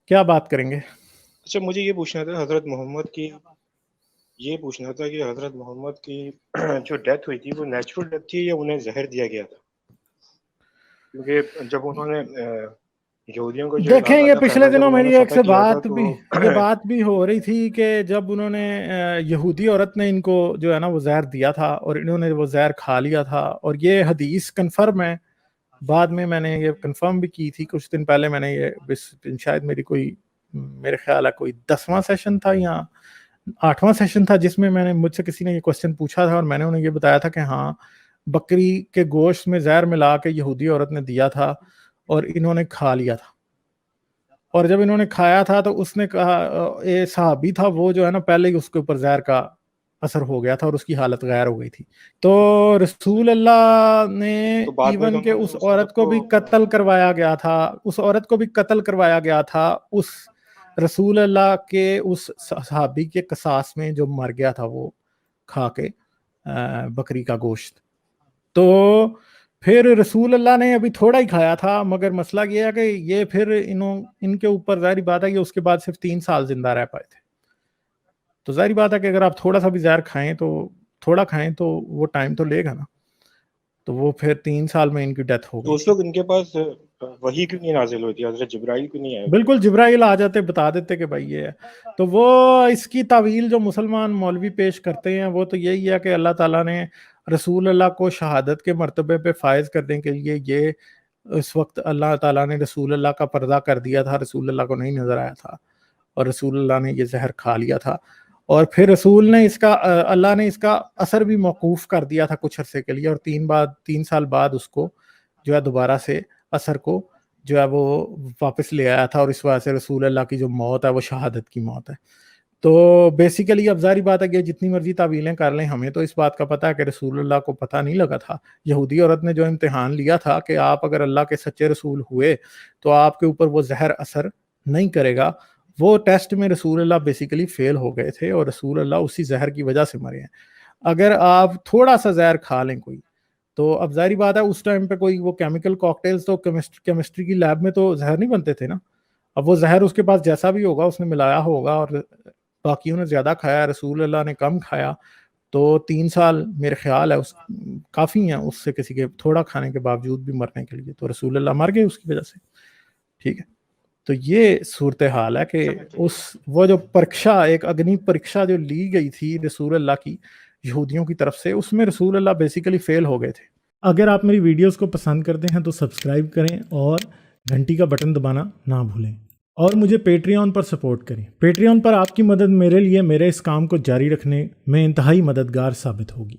کیا بات کریں گے؟ اچھا مجھے یہ پوچھنا تھا حضرت محمد کی کہ حضرت محمد کی جو ڈیتھ ہوئی تھی وہ نیچرل ڈیتھ تھی یا انہیں زہر دیا گیا تھا؟ کیونکہ جب انہوں نے یہودیوں کو جو دیکھیں، علاقہ یہ تھا پچھلے خیبر جب دنوں انہوں نے میری ایک فتح سے کیا تھا تو یہ بات بھی ہو رہی تھی کہ جب انہوں نے یہودی عورت نے ان کو جو ہے نا وہ زہر دیا تھا اور انہوں نے وہ زہر کھا لیا تھا، اور یہ حدیث کنفرم ہے، بعد میں نے یہ کنفرم بھی کی تھی کچھ دن پہلے. میں نے یہ شاید میرے خیال ہے کوئی 10واں سیشن تھا یا 8واں سیشن تھا جس میں مجھ سے کسی نے یہ کوسچن پوچھا تھا، اور میں نے انہیں یہ بتایا تھا کہ ہاں بکری کے گوشت میں زہر ملا کے یہودی عورت نے دیا تھا اور انہوں نے کھا لیا تھا. اور جب انہوں نے کھایا تھا تو اس نے کہا، یہ صحابی تھا وہ جو ہے نا پہلے ہی اس کے اوپر زہر کا اثر ہو گیا تھا اور اس کی حالت غیر ہو گئی تھی. تو رسول اللہ نے تو بعد میں ایون کہ انہوں نے اس عورت کو بھی قتل کروایا گیا تھا اس رسول اللہ کے اس صحابی کے قصاص میں جو مر گیا تھا وہ کھا کے بکری کا گوشت. تو پھر رسول اللہ نے ابھی تھوڑا ہی کھایا تھا، مگر مسئلہ یہ ہے کہ یہ پھر ان کے اوپر ظاہری بات ہے کہ اس کے بعد صرف 3 سال زندہ رہ پائے تھے. تو ظاہری بات ہے کہ اگر آپ تھوڑا سا بھی زہر کھائیں تو وہ ٹائم تو لے گا نا. تو وہ پھر 3 سال میں ان کی ڈیتھ ہو تو گئی اس تھی. وقت ان کے پاس وحی کیوں نہیں نازل ہوتی؟ حضرت جبرائیل کیوں نہیں آئے؟ بالکل جبرائیل آ جاتے، بتا دیتے کہ بھائی یہ ہے. تو وہ اس کی تعویل جو مسلمان مولوی پیش کرتے ہیں وہ تو یہی ہے کہ اللہ تعالیٰ نے رسول اللہ کو شہادت کے مرتبے پہ فائز کرنے کے لیے یہ اس وقت اللہ تعالیٰ نے رسول اللہ کا پردہ کر دیا تھا، رسول اللہ کو نہیں نظر آیا تھا اور رسول اللہ نے یہ زہر کھا لیا تھا. اور پھر رسول نے اللہ نے اس کا اثر بھی موقوف کر دیا تھا کچھ عرصے کے لیے، اور 3 سال بعد اس کو جو ہے دوبارہ سے اثر کو جو ہے وہ واپس لے آیا تھا، اور اس وجہ سے رسول اللہ کی جو موت ہے وہ شہادت کی موت ہے. تو بیسیکلی اب ظاہری بات ہے کہ جتنی مرضی تعویلیں کر لیں، ہمیں تو اس بات کا پتہ ہے کہ رسول اللہ کو پتہ نہیں لگا تھا. یہودی عورت نے جو امتحان لیا تھا کہ آپ اگر اللہ کے سچے رسول ہوئے تو آپ کے اوپر وہ زہر اثر نہیں کرے گا، وہ ٹیسٹ میں رسول اللہ بیسیکلی فیل ہو گئے تھے اور رسول اللہ اسی زہر کی وجہ سے مرے ہیں. اگر آپ تھوڑا سا زہر کھا لیں کوئی، تو اب ظاہری بات ہے اس ٹائم پہ کوئی وہ کیمیکل کاکٹیلز تو کیمسٹری کی لیب میں تو زہر نہیں بنتے تھے نا. اب وہ زہر اس کے پاس جیسا بھی ہوگا اس نے ملایا ہوگا، اور باقیوں نے زیادہ کھایا، رسول اللہ نے کم کھایا. تو 3 سال میرے خیال ہے کافی ہیں اس سے کسی کے تھوڑا کھانے کے باوجود بھی مرنے کے لیے. تو رسول اللہ مر گئے اس کی وجہ سے. ٹھیک ہے، تو یہ صورتحال ہے کہ وہ جو پریکشا، ایک اگنی پریکشا جو لی گئی تھی رسول اللہ کی یہودیوں کی طرف سے، اس میں رسول اللہ بیسیکلی فیل ہو گئے تھے. اگر آپ میری ویڈیوز کو پسند کرتے ہیں تو سبسکرائب کریں اور گھنٹی کا بٹن دبانا نہ بھولیں، اور مجھے پیٹریون پر سپورٹ کریں. پیٹریون پر آپ کی مدد میرے لیے میرے اس کام کو جاری رکھنے میں انتہائی مددگار ثابت ہوگی.